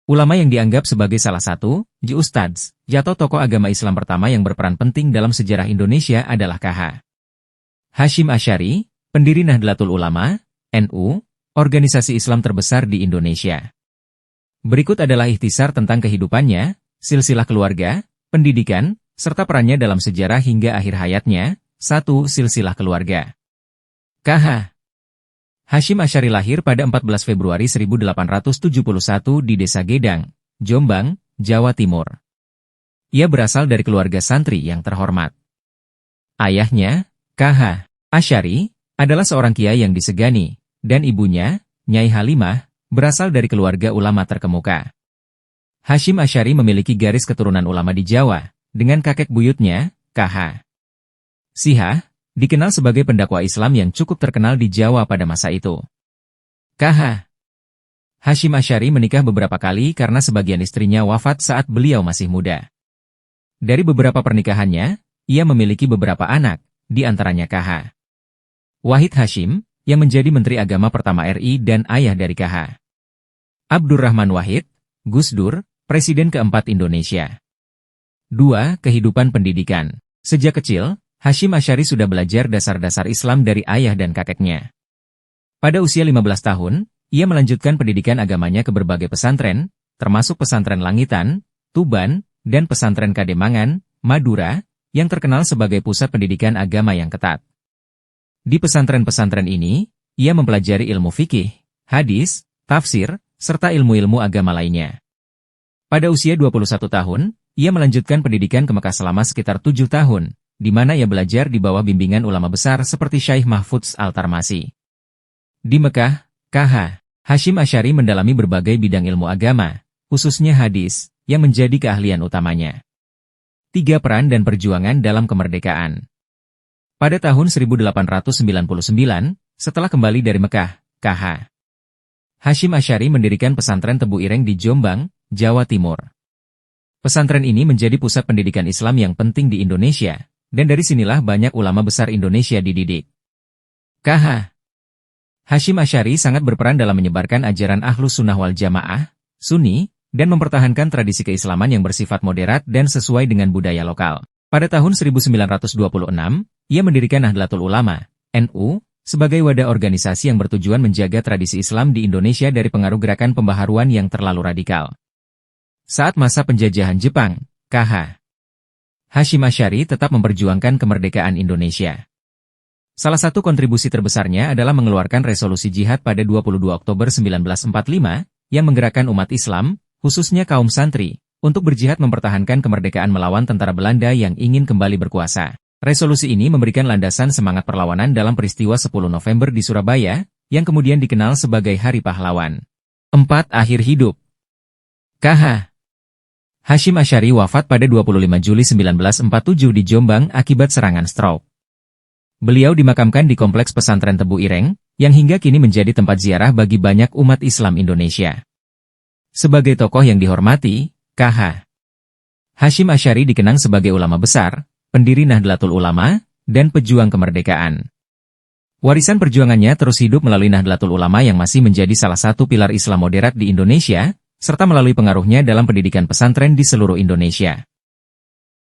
Ulama yang dianggap sebagai salah satu Ustadz atau tokoh agama Islam pertama yang berperan penting dalam sejarah Indonesia adalah K.H. Hasyim Asy'ari, pendiri Nahdlatul Ulama, NU, organisasi Islam terbesar di Indonesia. Berikut adalah ikhtisar tentang kehidupannya, silsilah keluarga, pendidikan, serta perannya dalam sejarah hingga akhir hayatnya. 1. Silsilah keluarga. K.H. Hasyim Asy'ari lahir pada 14 Februari 1871 di Desa Gedang, Jombang, Jawa Timur. Ia berasal dari keluarga santri yang terhormat. Ayahnya, K.H. Asy'ari, adalah seorang kiai yang disegani, dan ibunya, Nyai Halimah, berasal dari keluarga ulama terkemuka. Hasyim Asy'ari memiliki garis keturunan ulama di Jawa, dengan kakek buyutnya, K.H. Sihah, dikenal sebagai pendakwah Islam yang cukup terkenal di Jawa pada masa itu. K.H. Hasyim Asy'ari menikah beberapa kali karena sebagian istrinya wafat saat beliau masih muda. Dari beberapa pernikahannya, ia memiliki beberapa anak, di antaranya K.H. Wahid Hasyim, yang menjadi Menteri Agama pertama RI dan ayah dari K.H. Abdurrahman Wahid, Gus Dur, Presiden keempat Indonesia. 2. Kehidupan pendidikan. Sejak kecil, Hasyim Asy'ari sudah belajar dasar-dasar Islam dari ayah dan kakeknya. Pada usia 15 tahun, ia melanjutkan pendidikan agamanya ke berbagai pesantren, termasuk pesantren Langitan, Tuban, dan pesantren Kademangan, Madura, yang terkenal sebagai pusat pendidikan agama yang ketat. Di pesantren-pesantren ini, ia mempelajari ilmu fikih, hadis, tafsir, serta ilmu-ilmu agama lainnya. Pada usia 21 tahun, ia melanjutkan pendidikan ke Mekah selama sekitar 7 tahun, di mana ia belajar di bawah bimbingan ulama besar seperti Syaikh Mahfudz Al-Tarmasi. Di Mekah, K.H. Hasyim Asy'ari mendalami berbagai bidang ilmu agama, khususnya hadis, yang menjadi keahlian utamanya. 3. Peran dan perjuangan dalam kemerdekaan. Pada tahun 1899, setelah kembali dari Mekah, K.H. Hasyim Asy'ari mendirikan pesantren Tebu Ireng di Jombang, Jawa Timur. Pesantren ini menjadi pusat pendidikan Islam yang penting di Indonesia, dan dari sinilah banyak ulama besar Indonesia dididik. K.H. Hasyim Asy'ari sangat berperan dalam menyebarkan ajaran Ahlus Sunnah wal Jamaah, Sunni, dan mempertahankan tradisi keislaman yang bersifat moderat dan sesuai dengan budaya lokal. Pada tahun 1926, ia mendirikan Nahdlatul Ulama, NU, sebagai wadah organisasi yang bertujuan menjaga tradisi Islam di Indonesia dari pengaruh gerakan pembaharuan yang terlalu radikal. Saat masa penjajahan Jepang, K.H. Hasyim Asy'ari tetap memperjuangkan kemerdekaan Indonesia. Salah satu kontribusi terbesarnya adalah mengeluarkan resolusi jihad pada 22 Oktober 1945, yang menggerakkan umat Islam, khususnya kaum santri, untuk berjihad mempertahankan kemerdekaan melawan tentara Belanda yang ingin kembali berkuasa. Resolusi ini memberikan landasan semangat perlawanan dalam peristiwa 10 November di Surabaya, yang kemudian dikenal sebagai Hari Pahlawan. 4. Akhir hidup. K.H. Hasyim Asy'ari wafat pada 25 Juli 1947 di Jombang akibat serangan stroke. Beliau dimakamkan di Kompleks Pesantren Tebu Ireng, yang hingga kini menjadi tempat ziarah bagi banyak umat Islam Indonesia. Sebagai tokoh yang dihormati, K.H. Hasyim Asy'ari dikenang sebagai ulama besar, pendiri Nahdlatul Ulama, dan pejuang kemerdekaan. Warisan perjuangannya terus hidup melalui Nahdlatul Ulama yang masih menjadi salah satu pilar Islam moderat di Indonesia, serta melalui pengaruhnya dalam pendidikan pesantren di seluruh Indonesia.